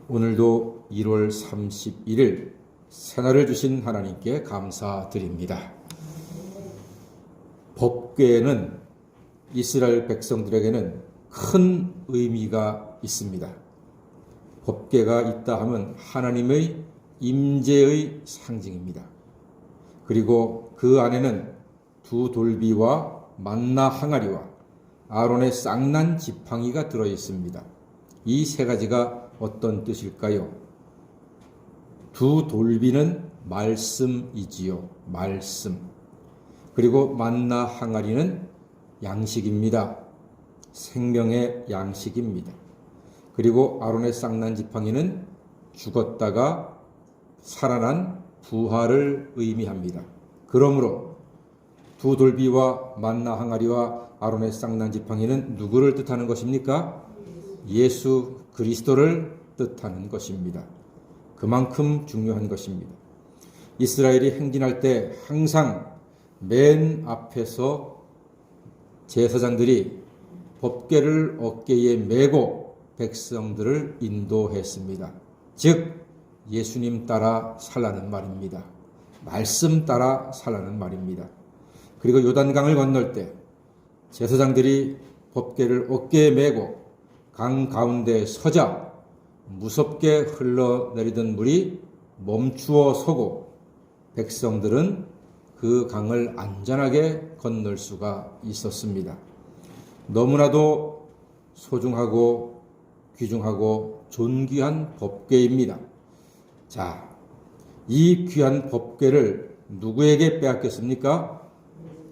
오늘도 1월 31일 새날을 주신 하나님께 감사드립니다. 법궤는 이스라엘 백성들에게는 큰 의미가 있습니다. 법궤가 있다 하면 하나님의 임재의 상징입니다. 그리고 그 안에는 두 돌비와 만나 항아리와 아론의 쌍난 지팡이가 들어 있습니다. 이 세 가지가 어떤 뜻일까요? 두 돌비는 말씀이지요. 말씀. 그리고 만나 항아리는 양식입니다. 생명의 양식입니다. 그리고 아론의 쌍난 지팡이는 죽었다가 살아난 부활을 의미합니다. 그러므로 두 돌비와 만나 항아리와 아론의 쌍난 지팡이는 누구를 뜻하는 것입니까? 예수 그리스도를 뜻하는 것입니다. 그만큼 중요한 것입니다. 이스라엘이 행진할 때 항상 맨 앞에서 제사장들이 법궤를 어깨에 메고 백성들을 인도했습니다. 즉 예수님 따라 살라는 말입니다. 말씀 따라 살라는 말입니다. 그리고 요단강을 건널 때 제사장들이 법궤를 어깨에 메고 강 가운데 서자 무섭게 흘러내리던 물이 멈추어 서고 백성들은 그 강을 안전하게 건널 수가 있었습니다. 너무나도 소중하고 귀중하고 존귀한 법궤입니다. 자, 이 귀한 법궤를 누구에게 빼앗겼습니까?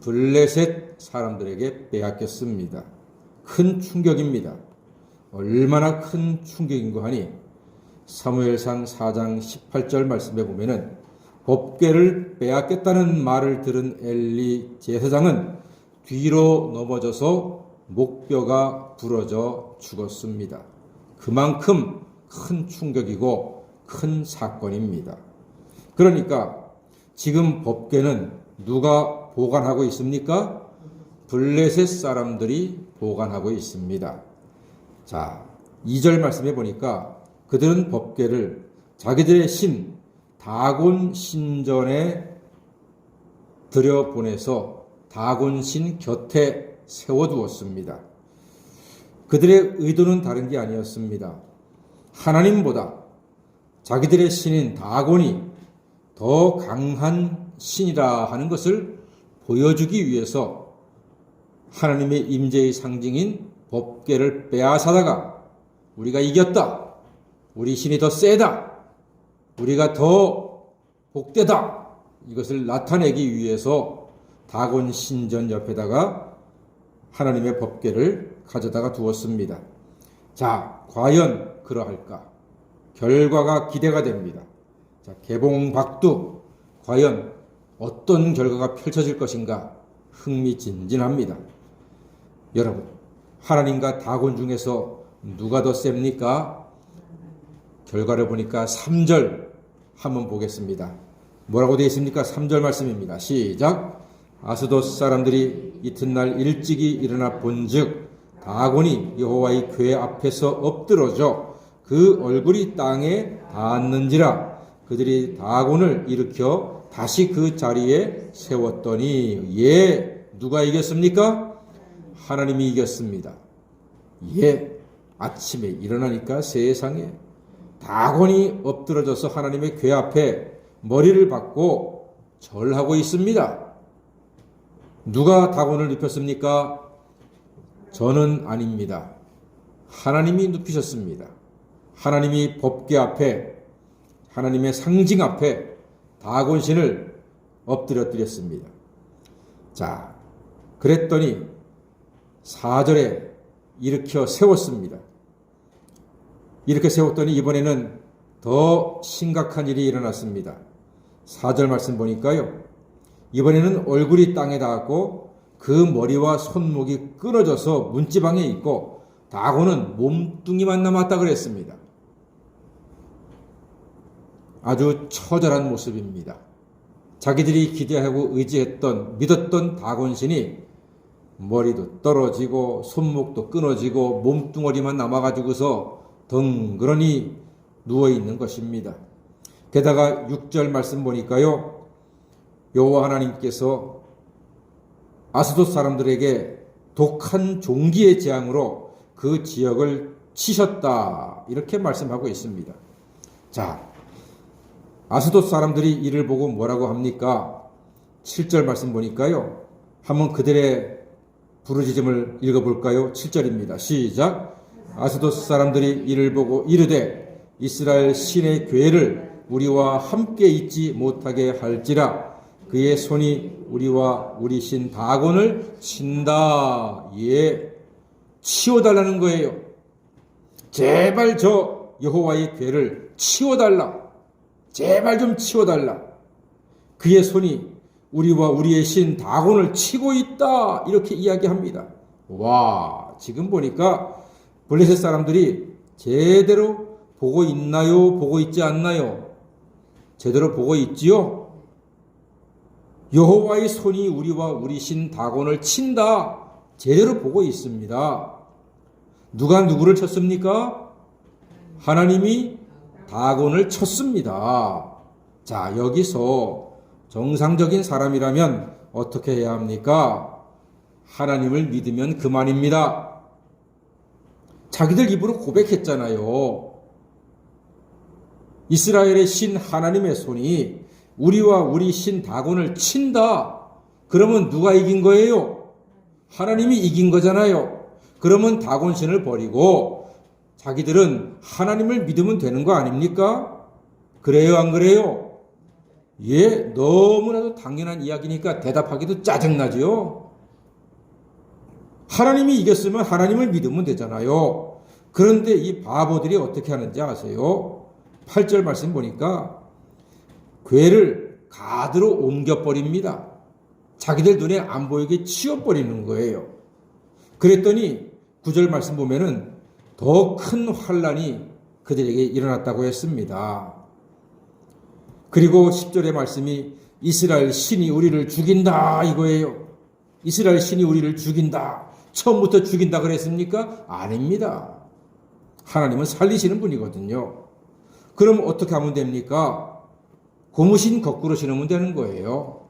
블레셋 사람들에게 빼앗겼습니다. 큰 충격입니다. 얼마나 큰 충격인가 하니 사무엘상 4장 18절 말씀에 보면은 법궤를 빼앗겼다는 말을 들은 엘리 제사장은 뒤로 넘어져서 목뼈가 부러져 죽었습니다. 그만큼 큰 충격이고 큰 사건입니다. 그러니까 지금 법궤는 누가 보관하고 있습니까? 블레셋 사람들이 보관하고 있습니다. 자, 2절 말씀해 보니까 그들은 법궤를 자기들의 신 다곤 신전에 들여보내서 다곤 신 곁에 세워두었습니다. 그들의 의도는 다른 게 아니었습니다. 하나님보다 자기들의 신인 다곤이 더 강한 신이라 하는 것을 보여주기 위해서 하나님의 임재의 상징인 법궤를 빼앗아다가 우리가 이겼다. 우리 신이 더 세다. 우리가 더 복되다. 이것을 나타내기 위해서 다곤 신전 옆에다가 하나님의 법궤를 가져다가 두었습니다. 자, 과연 그러할까? 결과가 기대가 됩니다. 자, 개봉박두 과연 어떤 결과가 펼쳐질 것인가 흥미진진합니다. 여러분, 하나님과 다곤 중에서 누가 더 셉니까? 결과를 보니까 3절 한번 보겠습니다. 뭐라고 되어 있습니까? 3절 말씀입니다. 시작. 아스돗 사람들이 이튿날 일찍이 일어나 본즉 다곤이 여호와의 궤 앞에서 엎드러져 그 얼굴이 땅에 닿았는지라. 그들이 다곤을 일으켜 다시 그 자리에 세웠더니 누가 이겼습니까? 하나님이 이겼습니다. 아침에 일어나니까 세상에 다곤이 엎드러져서 하나님의 궤 앞에 머리를 박고 절하고 있습니다. 누가 다곤을 눕혔습니까? 저는 아닙니다. 하나님이 눕히셨습니다. 하나님이 법궤 앞에 하나님의 상징 앞에 다곤신을 엎드려뜨렸습니다. 자, 그랬더니 4절에 일으켜 세웠습니다. 이렇게 세웠더니 이번에는 더 심각한 일이 일어났습니다. 4절 말씀 보니까요. 이번에는 얼굴이 땅에 닿았고 그 머리와 손목이 끊어져서 문지방에 있고 다곤은 몸뚱이만 남았다 그랬습니다. 아주 처절한 모습입니다. 자기들이 기대하고 의지했던 믿었던 다곤신이 머리도 떨어지고 손목도 끊어지고 몸뚱어리만 남아가지고서 덩그러니 누워 있는 것입니다. 게다가 6절 말씀 보니까요, 여호와 하나님께서 아스돗 사람들에게 독한 종기의 재앙으로 그 지역을 치셨다, 이렇게 말씀하고 있습니다. 자, 아스돗 사람들이 이를 보고 뭐라고 합니까? 7절 말씀 보니까요, 한번 그들의 부르짖음을 읽어볼까요? 7절입니다. 시작. 아스돗 사람들이 이를 보고 이르되 이스라엘 신의 괴를 우리와 함께 있지 못하게 할지라 그의 손이 우리와 우리 신 다곤을 친다. 예, 치워달라는 거예요. 제발 저 여호와의 괴를 치워달라. 제발 좀 치워달라. 그의 손이 우리와 우리의 신 다곤을 치고 있다. 이렇게 이야기합니다. 와, 지금 보니까 블레셋 사람들이 제대로 보고 있나요? 보고 있지 않나요? 제대로 보고 있지요? 여호와의 손이 우리와 우리 신 다곤을 친다. 제대로 보고 있습니다. 누가 누구를 쳤습니까? 하나님이 다곤을 쳤습니다. 자, 여기서 정상적인 사람이라면 어떻게 해야 합니까? 하나님을 믿으면 그만입니다. 자기들 입으로 고백했잖아요. 이스라엘의 신 하나님의 손이 우리와 우리 신 다곤을 친다. 그러면 누가 이긴 거예요? 하나님이 이긴 거잖아요. 그러면 다곤 신을 버리고 자기들은 하나님을 믿으면 되는 거 아닙니까? 그래요, 안 그래요? 예, 너무나도 당연한 이야기니까 대답하기도 짜증나지요. 하나님이 이겼으면 하나님을 믿으면 되잖아요. 그런데 이 바보들이 어떻게 하는지 아세요? 8절 말씀 보니까 괴를 가드로 옮겨버립니다. 자기들 눈에 안 보이게 치워버리는 거예요. 그랬더니 9절 말씀 보면은 더 큰 환란이 그들에게 일어났다고 했습니다. 그리고 10절의 말씀이 이스라엘 신이 우리를 죽인다 이거예요. 이스라엘 신이 우리를 죽인다. 처음부터 죽인다 그랬습니까? 아닙니다. 하나님은 살리시는 분이거든요. 그럼 어떻게 하면 됩니까? 고무신 거꾸로 신으면 되는 거예요.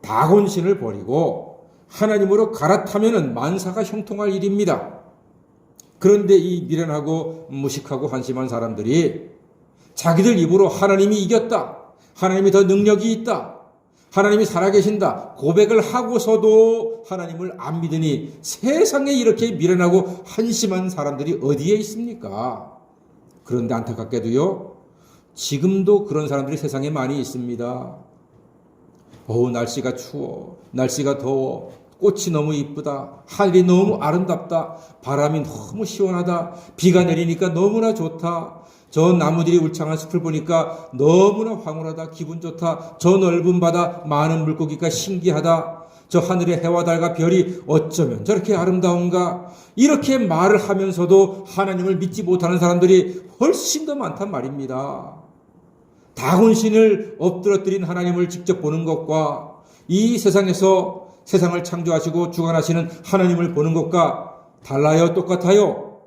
다곤신을 버리고 하나님으로 갈아타면은 만사가 형통할 일입니다. 그런데 이 미련하고 무식하고 한심한 사람들이 자기들 입으로 하나님이 이겼다. 하나님이 더 능력이 있다. 하나님이 살아계신다. 고백을 하고서도 하나님을 안 믿으니 세상에 이렇게 미련하고 한심한 사람들이 어디에 있습니까? 그런데 안타깝게도요, 지금도 그런 사람들이 세상에 많이 있습니다. 날씨가 추워. 날씨가 더워. 꽃이 너무 이쁘다. 하늘이 너무 아름답다. 바람이 너무 시원하다. 비가 내리니까 너무나 좋다. 저 나무들이 울창한 숲을 보니까 너무나 황홀하다. 기분 좋다. 저 넓은 바다 많은 물고기가 신기하다. 저 하늘의 해와 달과 별이 어쩌면 저렇게 아름다운가. 이렇게 말을 하면서도 하나님을 믿지 못하는 사람들이 훨씬 더 많단 말입니다. 다곤신을 엎드러뜨린 하나님을 직접 보는 것과 이 세상에서 세상을 창조하시고 주관하시는 하나님을 보는 것과 달라요? 똑같아요?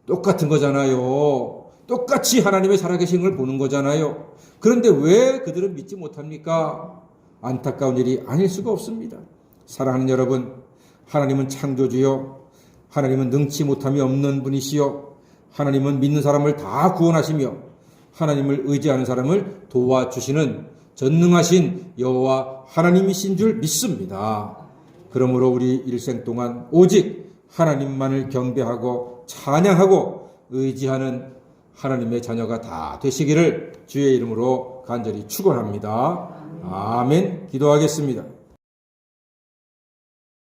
똑같은 거잖아요. 똑같이 하나님의 살아계신 걸 보는 거잖아요. 그런데 왜 그들은 믿지 못합니까? 안타까운 일이 아닐 수가 없습니다. 사랑하는 여러분, 하나님은 창조주요, 하나님은 능치 못함이 없는 분이시요, 하나님은 믿는 사람을 다 구원하시며 하나님을 의지하는 사람을 도와주시는 전능하신 여호와 하나님이신 줄 믿습니다. 그러므로 우리 일생 동안 오직 하나님만을 경배하고 찬양하고 의지하는 하나님의 자녀가 다 되시기를 주의 이름으로 간절히 축원합니다. 아멘. 기도하겠습니다.